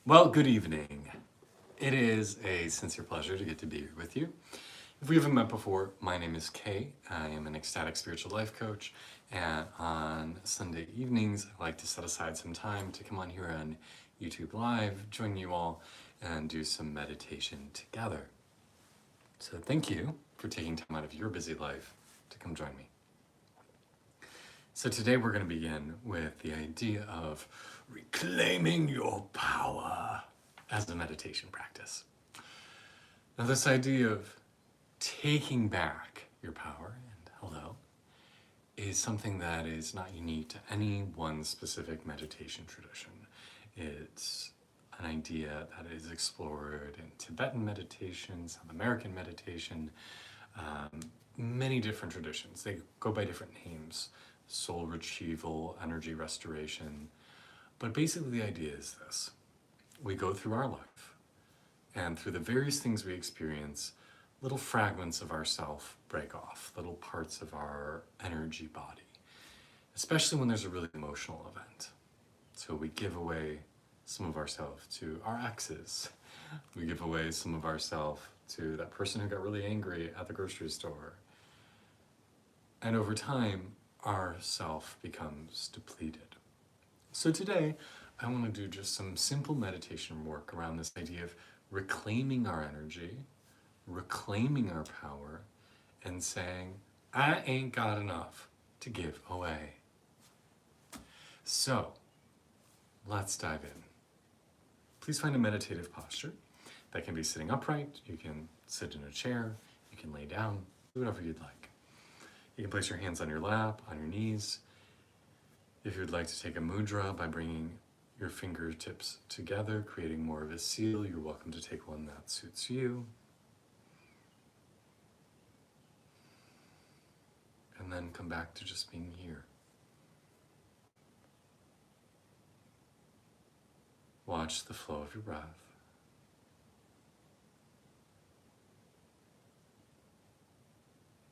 Well, good evening. It is a sincere pleasure to get to be here with you. If we haven't met before, my name is Kay. I am an ecstatic spiritual life coach, and on Sunday evenings, I like to set aside some time to come on here on YouTube Live, join you all, and do some meditation together. So thank you for taking time out of your busy life to come join me. So today we're going to begin with the idea of reclaiming your power as a meditation practice. Now this idea of taking back your power, and hello, is something that is not unique to any one specific meditation tradition. It's an idea that is explored in Tibetan meditation, South American meditation, many different traditions. They go by different names: soul retrieval, energy restoration. But basically the idea is this: we go through our life, and through the various things we experience, little fragments of ourself break off, little parts of our energy body, especially when there's a really emotional event. So we give away some of ourselves to our exes. We give away some of ourselves to that person who got really angry at the grocery store. And over time, our self becomes depleted. So today, I want to do just some simple meditation work around this idea of reclaiming our energy, reclaiming our power, and saying, I ain't got enough to give away. So, let's dive in. Please find a meditative posture. That can be sitting upright, you can sit in a chair, you can lay down, do whatever you'd like. You can place your hands on your lap, on your knees. If you'd like to take a mudra by bringing your fingertips together, creating more of a seal, you're welcome to take one that suits you. And then come back to just being here. Watch the flow of your breath.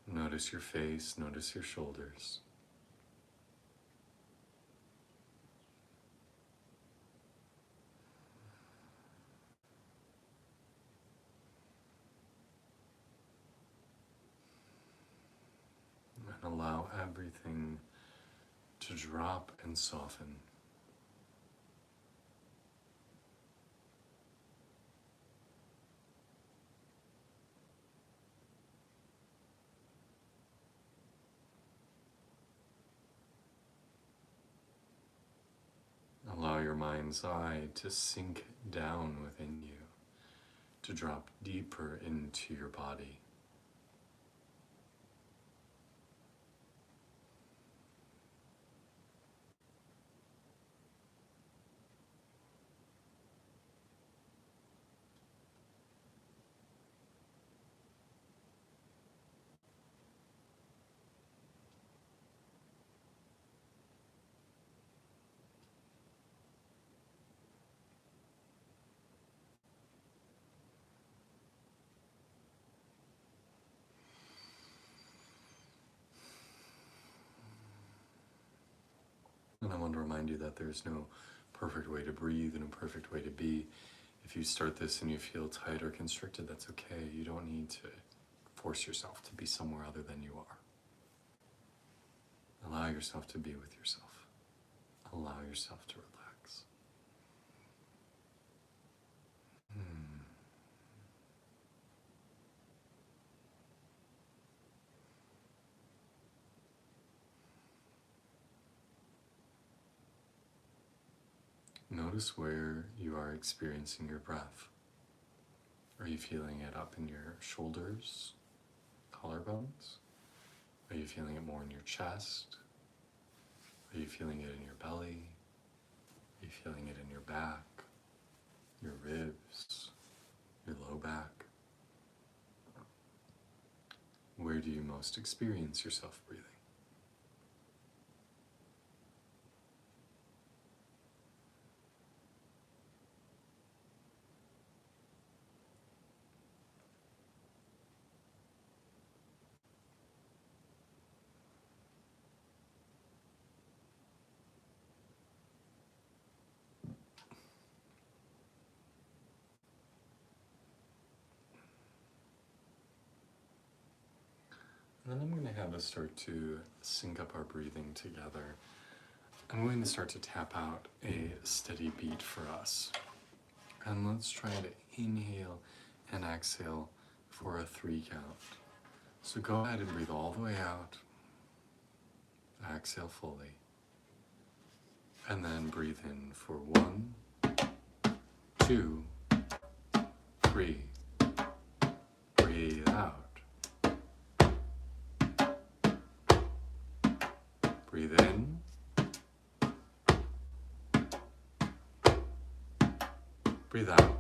Notice your face, notice your shoulders. And allow everything to drop and soften. Allow your mind's eye to sink down within you, to drop deeper into your body. And I want to remind you that there's no perfect way to breathe and a perfect way to be. If you start this and you feel tight or constricted, that's okay. You don't need to force yourself to be somewhere other than you are. Allow yourself to be with yourself. Allow yourself to relax. Notice where you are experiencing your breath. Are you feeling it up in your shoulders, collarbones? Are you feeling it more in your chest? Are you feeling it in your belly? Are you feeling it in your back, your ribs, your low back? Where do you most experience yourself breathing? then I'm going to have us start to sync up our breathing together. I'm going to start to tap out a steady beat for us. And let's try to inhale and exhale for a 3 count. So go ahead and breathe all the way out. Exhale fully. And then breathe in for 1, 2, 3. Breathe out. Breathe in. Breathe out.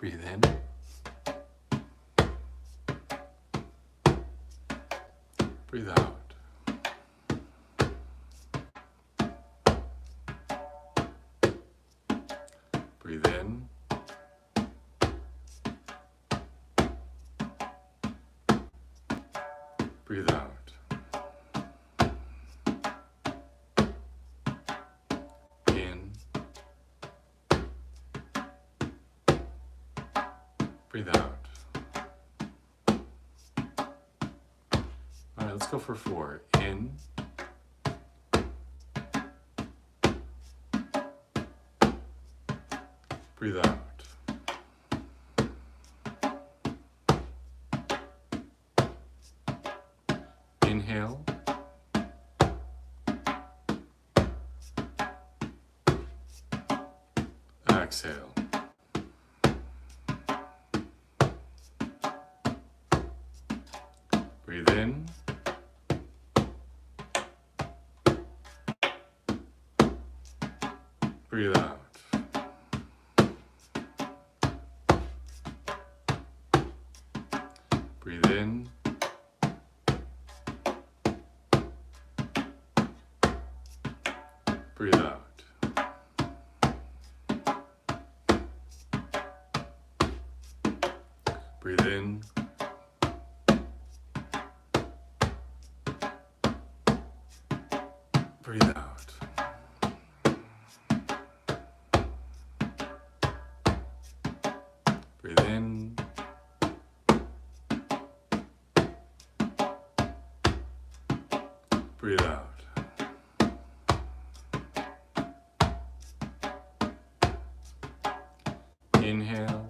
Breathe in. Breathe out. Breathe in. Breathe out. In. Breathe out. All right, let's go for 4. In. Breathe out. Inhale. Exhale. Breathe in. Breathe out. Breathe in. Breathe out. Breathe in. Breathe out. Breathe in. Breathe out. Inhale.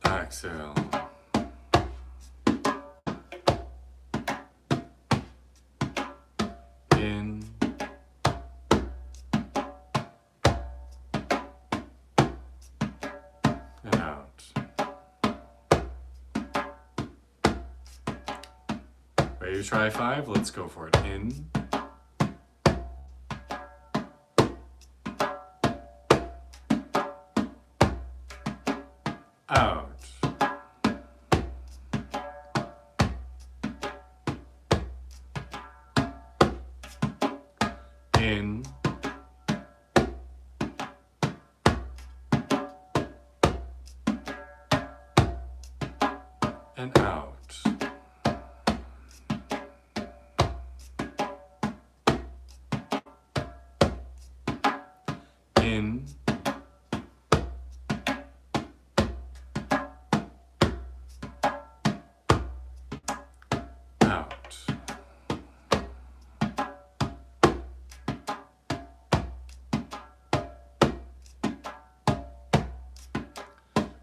Exhale. In. And out. Ready to try 5? Let's go for it. In. Out. In. And out. In. Out.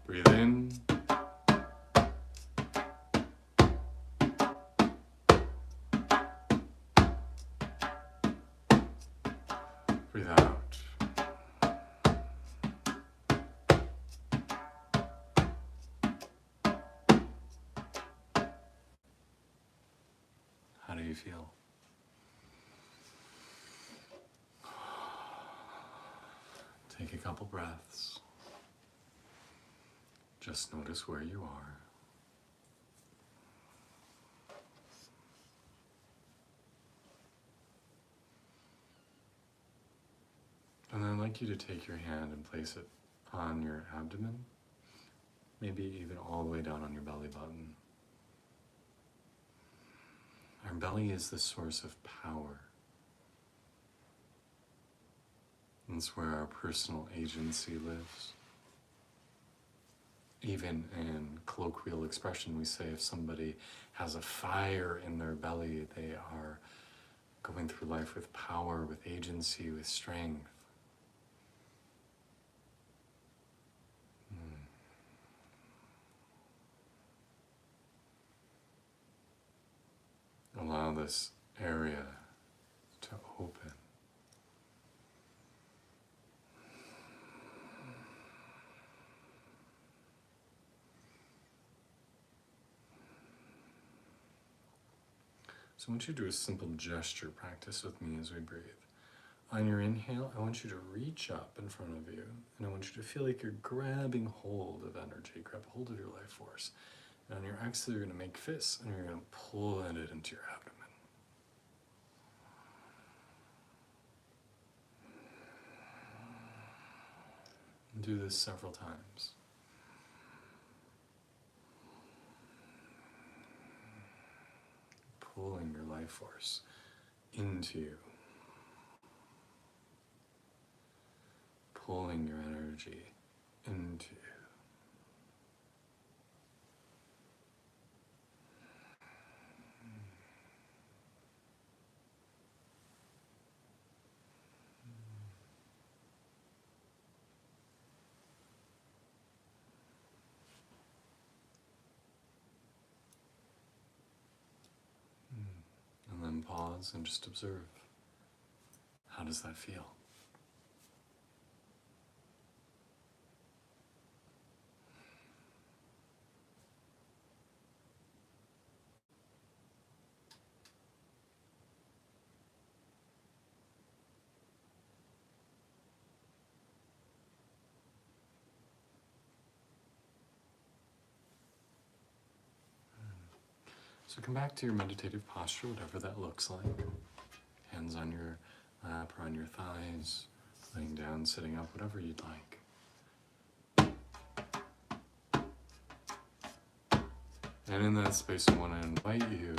Breathe in. Breathe out. How do you feel? Take a couple breaths. Just notice where you are. And then I'd like you to take your hand and place it on your abdomen, maybe even all the way down on your belly button. Our belly is the source of power. It's where our personal agency lives. Even in colloquial expression, we say if somebody has a fire in their belly, they are going through life with power, with agency, with strength. Allow this area to open. So I want you to do a simple gesture practice with me as we breathe. On your inhale, I want you to reach up in front of you, and I want you to feel like you're grabbing hold of energy, grab hold of your life force. And on your exhale, you're going to make fists, and you're going to pull it into your abdomen. And do this several times. Pulling your life force into you. Pulling your energy into you. And then pause and just observe. How does that feel? So come back to your meditative posture, whatever that looks like. Hands on your lap or on your thighs, laying down, sitting up, whatever you'd like. And in that space, I want to invite you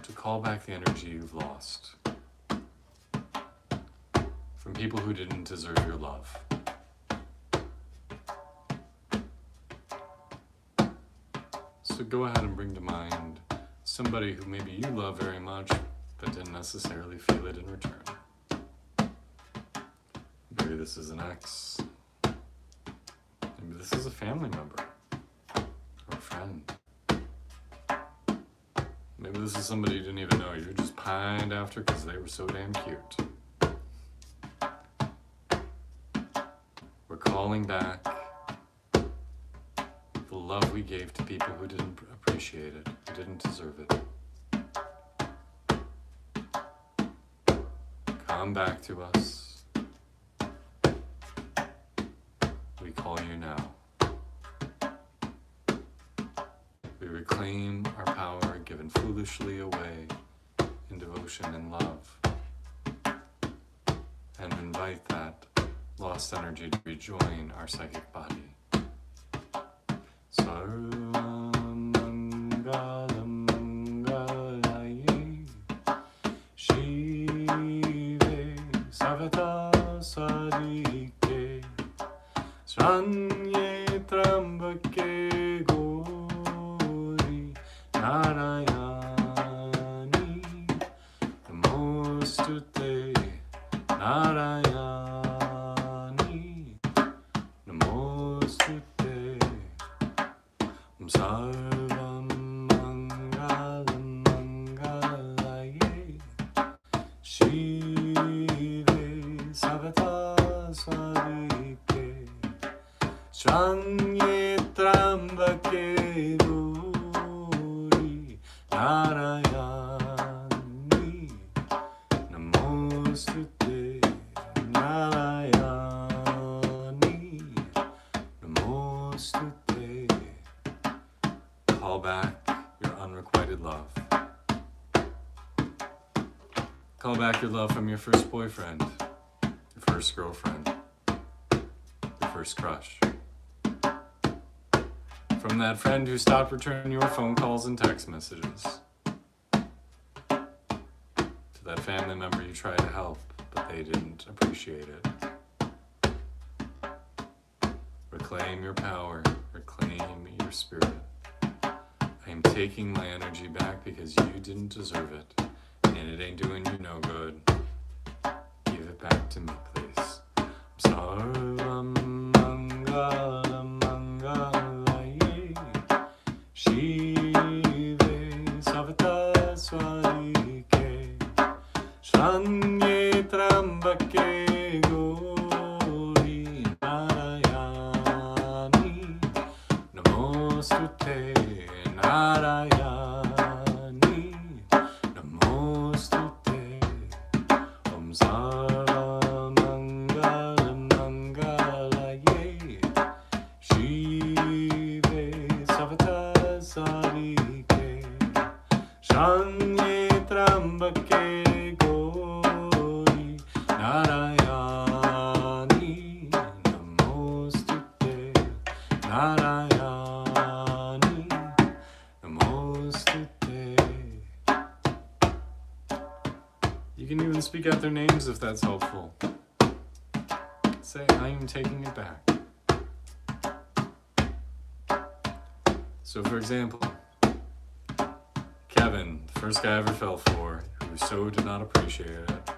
to call back the energy you've lost from people who didn't deserve your love. So go ahead and bring to mind somebody who maybe you love very much but didn't necessarily feel it in return. Maybe this is an ex. Maybe this is a family member or a friend. Maybe this is somebody you didn't even know. You just pined after because they were so damn cute. We're calling back the love we gave to people who didn't appreciate it, who didn't deserve it. Come back to us. We call you now. We reclaim our power given foolishly away in devotion and love, and invite that lost energy to rejoin our psychic body. Sarvam Mangalam Mangalaye Shive Savata Sadike Sranye Trambake Gauri Narayani Namostute Narayani Namostute Sarvam Mangalam Mangalaye Shive Savata Swadike Shranye Trambake Gauri Narayani Namostute Narayani Namostute. Call back your unrequited love. Call back your love from your first boyfriend, your first girlfriend, your first crush. From that friend who stopped returning your phone calls and text messages. To that family member you tried to help, but they didn't appreciate it. Reclaim your power, reclaim your spirit. I am taking my energy back because you didn't deserve it, and it ain't doing you no good. Give it back to me, please. Sarvam Mangala Mangalaye Shive Savata Swarike Shanye Trambake Gauri Narayani Namostute Narayani Namostute Om Sarva Mangala Mangalaye Shive Savata Sarike Shanye Trambake Gauri Narayani Namostute Narayani Namostute. You can even speak out their names if that's helpful. Say, I am taking it back. So for example, Kevin, the first guy I ever fell for, who so did not appreciate it.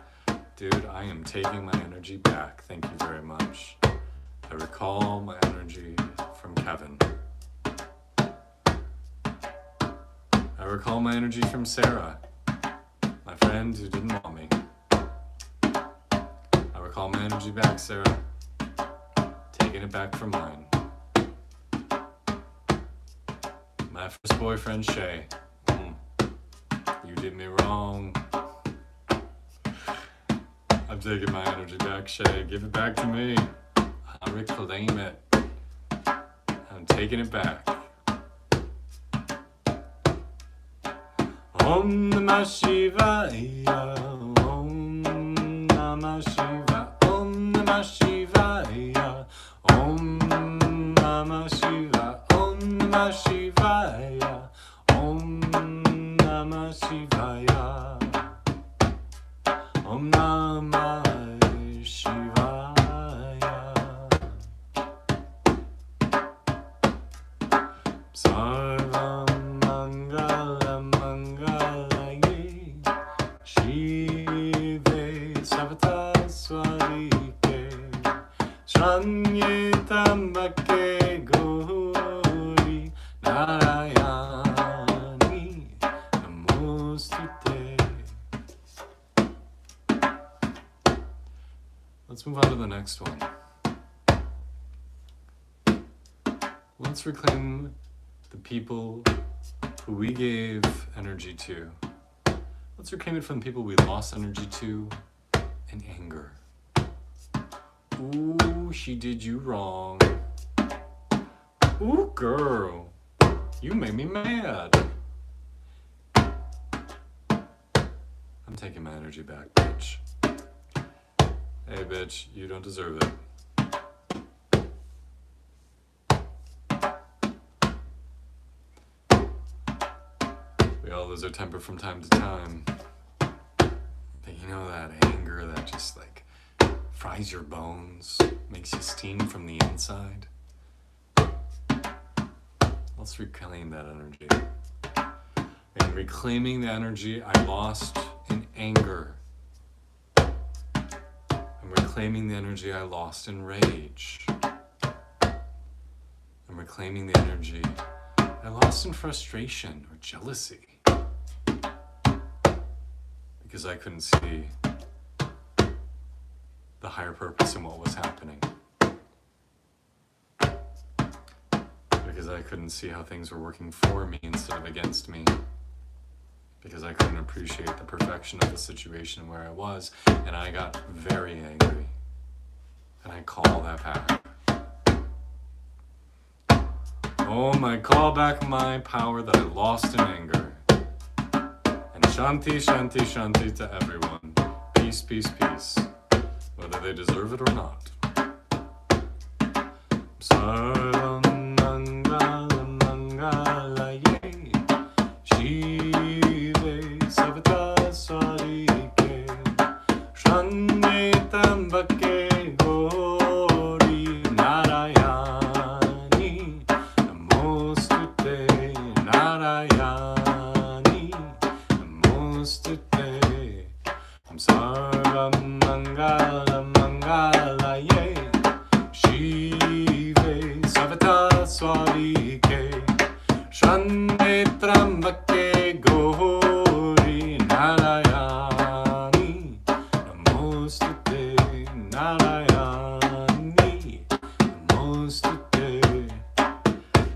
Dude, I am taking my energy back. Thank you very much. I recall my energy from Kevin. I recall my energy from Sarah, my friend who didn't want me. I recall my energy back, Sarah. Taking it back from mine. My first boyfriend, Shay. You did me wrong. I'm taking my energy back, Shay. Give it back to me. I reclaim it. I'm taking it back. Om Namah Shivaya. Om Namah Shivaya. Om Namah Shivaya. Om Namah Shivaya. Om Namah Shivaya. Om Namah Shivaya. Om Namah Shivaya. Sarvam Mangala Mangalaye Shive Savata Swarike Shanye Trambake Gauri Narayani Namostute. Let's move on to the next one. Let's reclaim the people who we gave energy to. Let's reclaim it from the people we lost energy to in anger. Ooh, she did you wrong. Ooh, girl, you made me mad. I'm taking my energy back, bitch. Hey, bitch, you don't deserve it. We all lose our temper from time to time. But you know that anger that just like fries your bones, makes you steam from the inside? Let's reclaim that energy. And reclaiming the energy I lost in anger. I'm reclaiming the energy I lost in rage. I'm reclaiming the energy I lost in frustration or jealousy. Because I couldn't see the higher purpose in what was happening. Because I couldn't see how things were working for me instead of against me. Because I couldn't appreciate the perfection of the situation where I was, and I got very angry. And I call that back. Oh, I call back my power that I lost in anger. And Shanti, Shanti, Shanti to everyone. Peace, peace, peace. Whether they deserve it or not. Sarvam Mangala Mangalaye Shive Savata Swarike Shanye ke Shanye Trambake Gauri Narayani Namostute Narayani Namostute.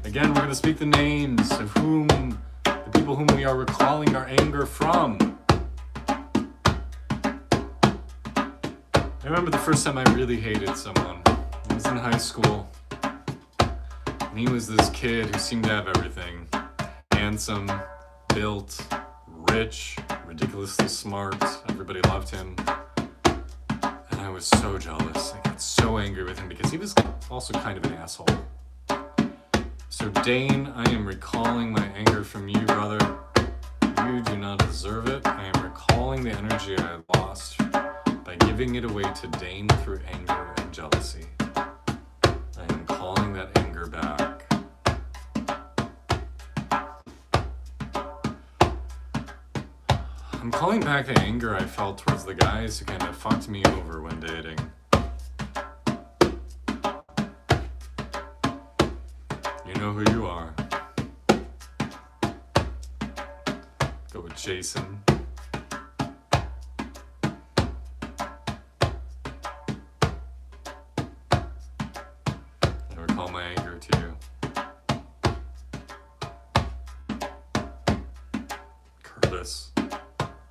Again, we're going to speak the names of the people whom we are recalling our anger from. I remember the first time I really hated someone. I was in high school, and he was this kid who seemed to have everything. Handsome, built, rich, ridiculously smart. Everybody loved him. And I was so jealous. I got so angry with him because he was also kind of an asshole. So Dane, I am recalling my anger from you, brother. You do not deserve it. I am recalling the energy I lost by giving it away to Dane through anger and jealousy. I am calling that anger back. I'm calling back the anger I felt towards the guys who kind of fucked me over when dating. You know who you are. Go with Jason. I recall my anger to you. Curtis.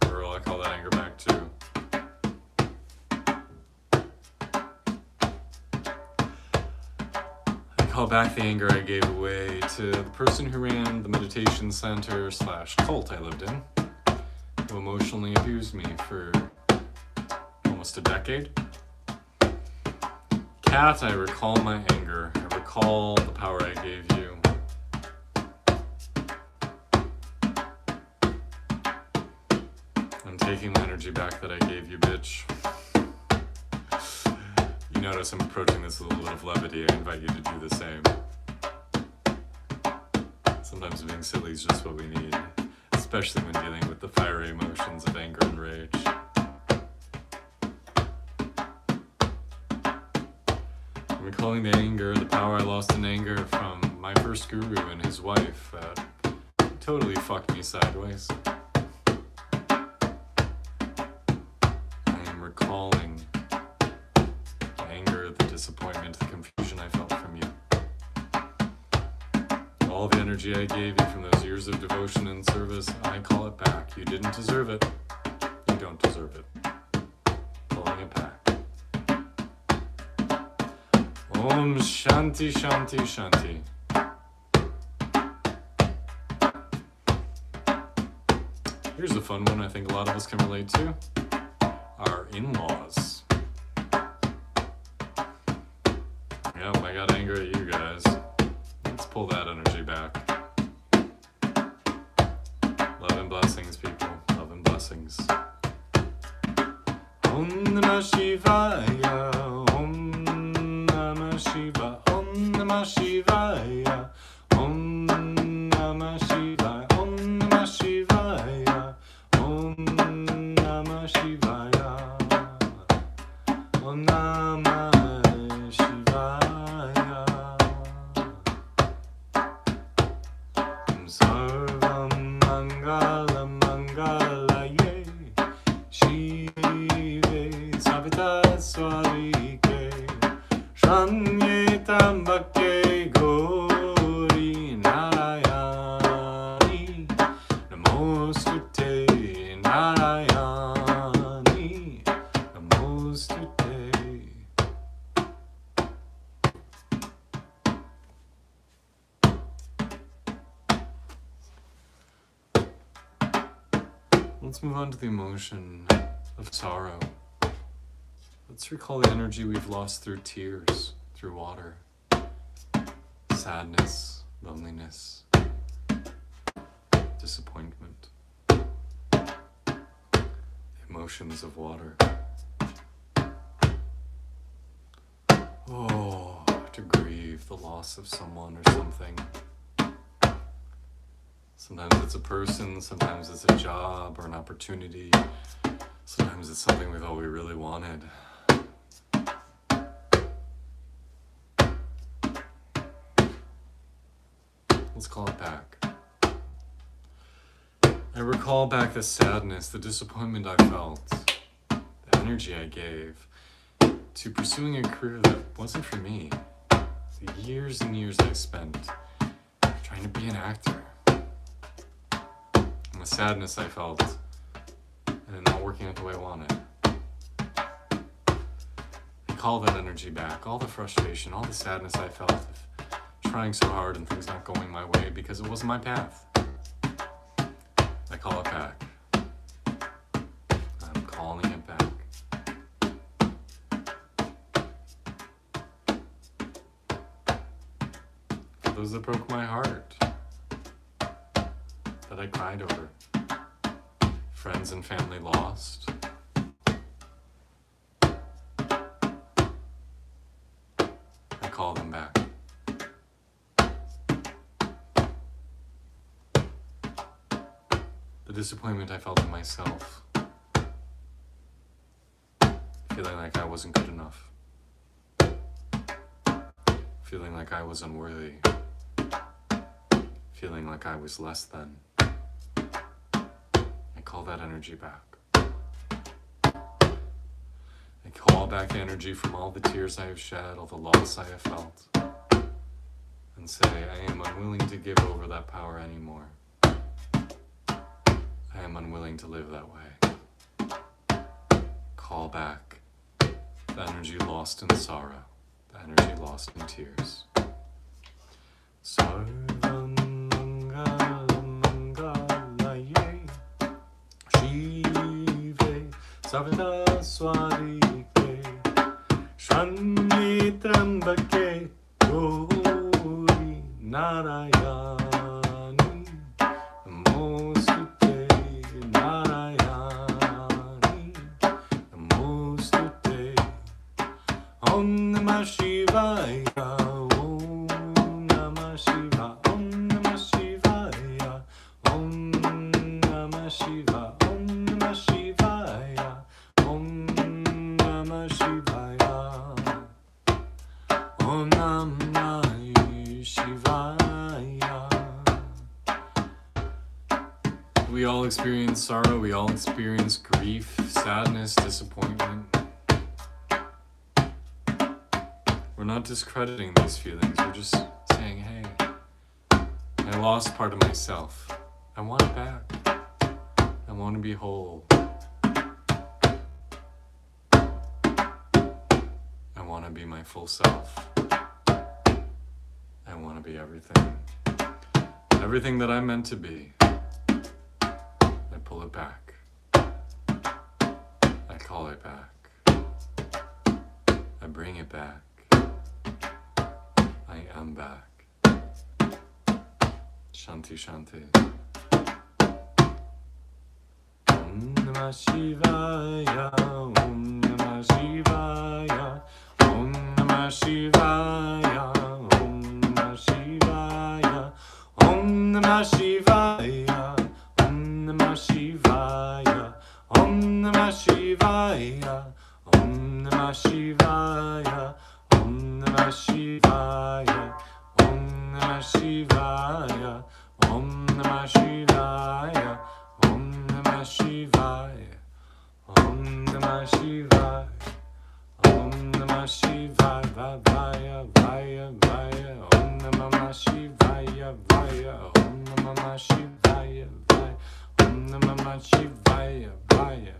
Girl, I call that anger back too. I call back the anger I gave away to the person who ran the meditation center / cult I lived in, who emotionally abused me for almost a decade. Kat, I recall my anger. I recall the power I gave you. I'm taking the energy back that I gave you, bitch. You notice I'm approaching this with a little bit of levity. I invite you to do the same. Sometimes being silly is just what we need, especially when dealing with the fiery emotions of anger and rage. I'm recalling the anger, the power I lost in anger from my first guru and his wife that totally fucked me sideways. I am recalling the anger, the disappointment, the confusion I felt from you. All the energy I gave you from those years of devotion and service, I call it back. You didn't deserve it. You don't deserve it. Calling it back. Om Shanti Shanti Shanti. Here's a fun one I think a lot of us can relate to. Our in-laws. Yeah, I got angry at you guys. Let's pull that energy back. Love and blessings, people. Love and blessings. Om Namah Shivaya. Om Namah Shivaya. Om Namah Shivaya. Om Namah Shivaya. Om Namah Shivaya. Om Namah Shivaya. Om Namah Shivaya. Sarvam Mangalam Mangalaye Shive Savita Swarike Shanye Tambake Gauri Narayani Namostute Narayani Namostute. Let's move on to the emotion of sorrow. Let's recall the energy we've lost through tears, through water, sadness, loneliness, disappointment, emotions of water. Oh, to grieve the loss of someone or something. Sometimes it's a person, sometimes it's a job or an opportunity. Sometimes it's something we thought we really wanted. Let's call it back. I recall back the sadness, the disappointment I felt, the energy I gave to pursuing a career that wasn't for me. The years and years I spent trying to be an actor. And the sadness I felt and it not working out the way I wanted. I call that energy back, all the frustration, all the sadness I felt of trying so hard and things not going my way because it wasn't my path. I call it back. I'm calling it back. For those that broke my heart, that I cried over, friends and family lost, I call them back. The disappointment I felt in myself, feeling like I wasn't good enough, feeling like I was unworthy, feeling like I was less than. I call that energy back. I call back energy from all the tears I have shed, all the loss I have felt, and say I am unwilling to give over that power anymore. I am unwilling to live that way. Call back the energy lost in sorrow, the energy lost in tears. Sarvam mangalam mangalaye Shive Sarvada Swarike Shranmi Trambake Gauri Narayani Namostute Narayani Namostute Om Namah Shivaya Om Namah Shivaya Om Namah Shivaya Om Namah Shivaya Om Namah Shivaya Om Namah Shivaya Om Namah Shivaya. We all experience sorrow, we all experience grief, sadness, disappointment. We're not discrediting these feelings, we're just saying, hey, I lost part of myself. I want it back. I want to be whole. I want to be my full self. I want to be everything. Everything that I'm meant to be. I pull it back. I call it back. I bring it back. I am back. Shanti Shanti. Om Namah Shivaya. Om Namah Shivaya. Om Namah Shivaya. Om Namah Shivaya. Om Namah Shivaya. Om Namah Shivaya. Om Namah Shivaya. Om Namah Shivaya. Om Namah Shivaya. Om Namah Shivaya. Om Namah Shivaya. Om Namah Shivaya. Om Namah Shivaya. Om Namah Shivaya. Vaya, vaya, vaya. Om Namah Shivaya. Vaya. Om Namah Shivaya. Vaya. Om Namah Shivaya. Vaya.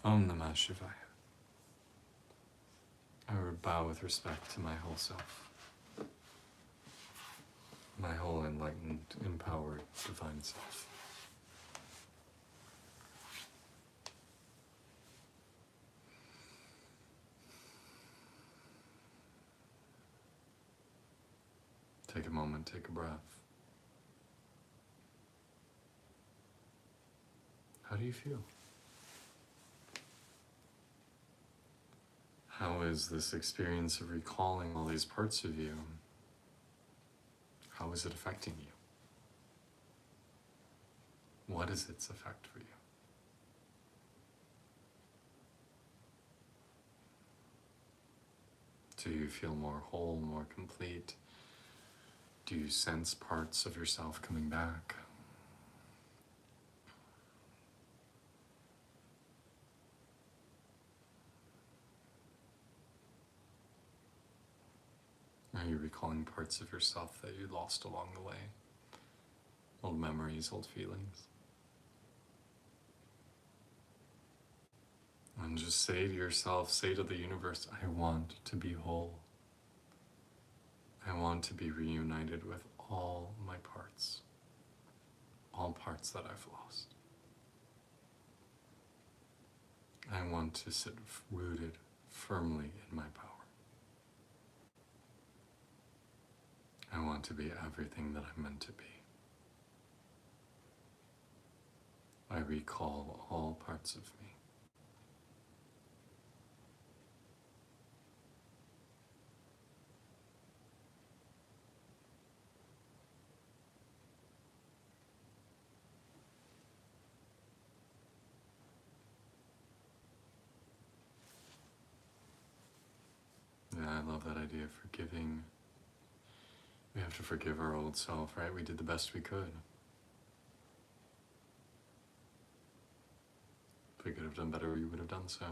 Om Namah Shivaya. I would bow with respect to my whole self, my whole enlightened, empowered, divine self. Take a moment, take a breath. How do you feel? How is this experience of recalling all these parts of you? How is it affecting you? What is its effect for you? Do you feel more whole, more complete, Do you sense parts of yourself coming back? Are you recalling parts of yourself that you lost along the way? Old memories, old feelings? And just say to yourself, say to the universe, I want to be whole. I want to be reunited with all my parts, all parts that I've lost. I want to sit rooted firmly in my power. I want to be everything that I'm meant to be. I recall all parts of me. Yeah, I love that idea of forgiving. We have to forgive our old self, right? We did the best we could. If we could have done better, we would have done so.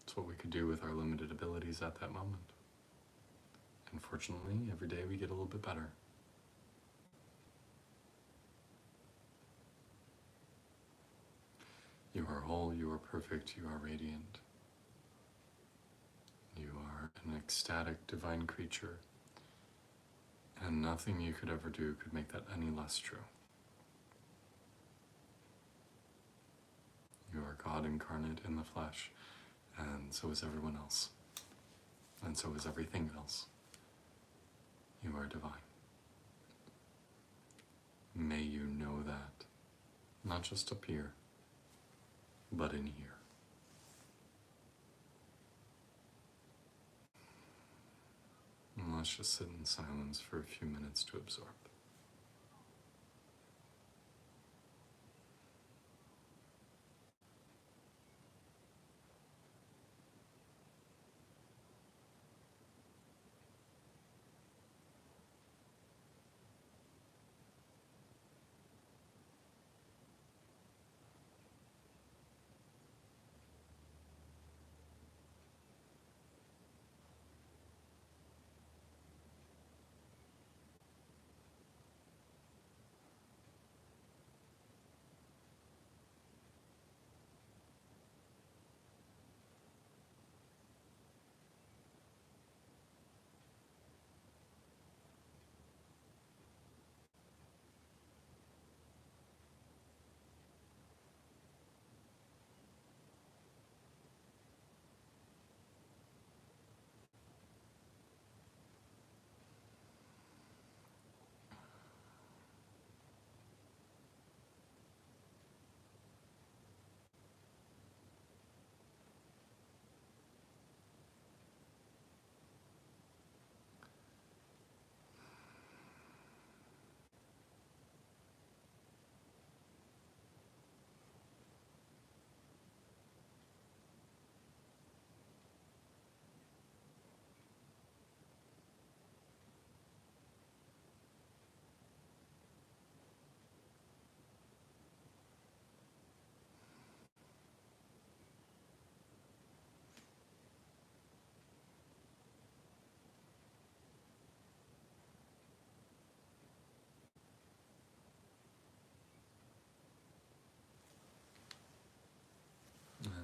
It's what we could do with our limited abilities at that moment. Unfortunately, every day we get a little bit better. You are whole, you are perfect, you are radiant. You are an ecstatic, divine creature, and nothing you could ever do could make that any less true. You are God incarnate in the flesh, and so is everyone else, and so is everything else. You are divine. May you know that, not just up here, but in here. And let's just sit in silence for a few minutes to absorb.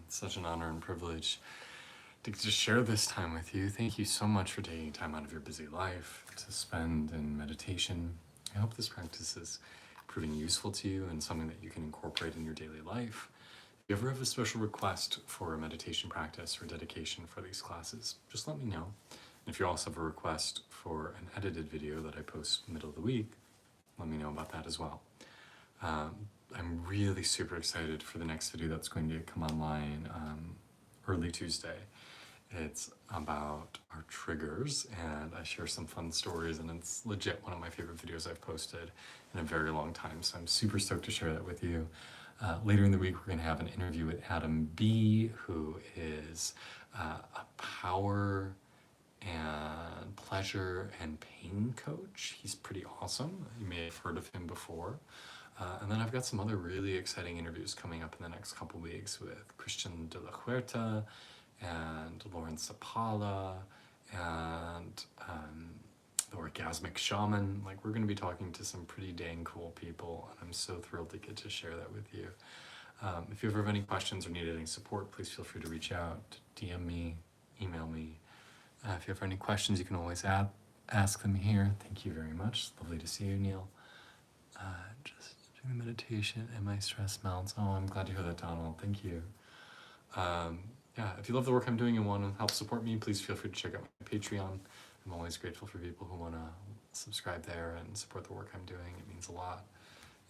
It's such an honor and privilege to just share this time with you. Thank you so much for taking time out of your busy life to spend in meditation. I hope this practice is proving useful to you and something that you can incorporate in your daily life. If you ever have a special request for a meditation practice or dedication for these classes, just let me know. And if you also have a request for an edited video that I post middle of the week, let me know about that as well. I'm really super excited for the next video that's going to come online early Tuesday. It's about our triggers, and I share some fun stories, and it's legit one of my favorite videos I've posted in a very long time, so I'm super stoked to share that with you. Later in the week, we're going to have an interview with Adam B., who is a power and pleasure and pain coach. He's pretty awesome. You may have heard of him before. And then I've got some other really exciting interviews coming up in the next couple weeks with Christian de la Huerta and Lauren Sapala and the Orgasmic Shaman. Like, we're going to be talking to some pretty dang cool people, and I'm so thrilled to get to share that with you. If you ever have any questions or need any support, please feel free to reach out, DM me, email me. If you have any questions, you can always ask them here. Thank you very much. Lovely to see you, Neil. Just doing the meditation and my stress melts. Oh, I'm glad to hear that, Donald. Thank you. Yeah, if you love the work I'm doing and want to help support me, please feel free to check out my Patreon. I'm always grateful for people who want to subscribe there and support the work I'm doing. It means a lot.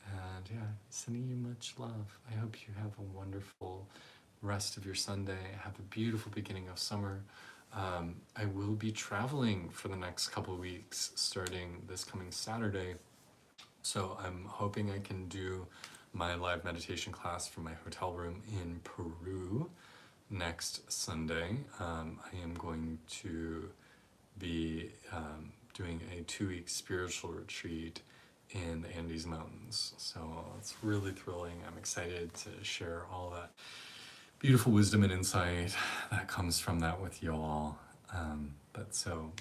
And yeah, sending you much love. I hope you have a wonderful rest of your Sunday. Have a beautiful beginning of summer. I will be traveling for the next couple of weeks, starting this coming Saturday. So I'm hoping I can do my live meditation class from my hotel room in Peru next Sunday. I am going to be doing a 2-week spiritual retreat in the Andes Mountains. So it's really thrilling. I'm excited to share all that beautiful wisdom and insight that comes from that with you all. But so,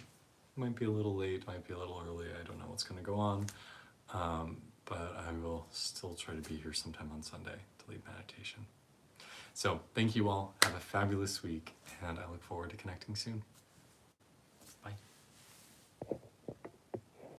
might be a little late, might be a little early. I don't know what's going to go on. But I will still try to be here sometime on Sunday to lead meditation. So thank you all. Have a fabulous week, and I look forward to connecting soon.